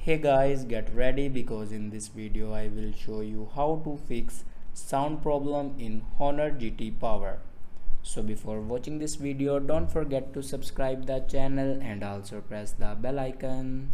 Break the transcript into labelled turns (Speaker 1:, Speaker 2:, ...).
Speaker 1: Hey guys, get ready because in this video I will show you how to fix sound problem in Honor GT Power. So before watching this video, don't forget to subscribe the channel and also press the bell icon.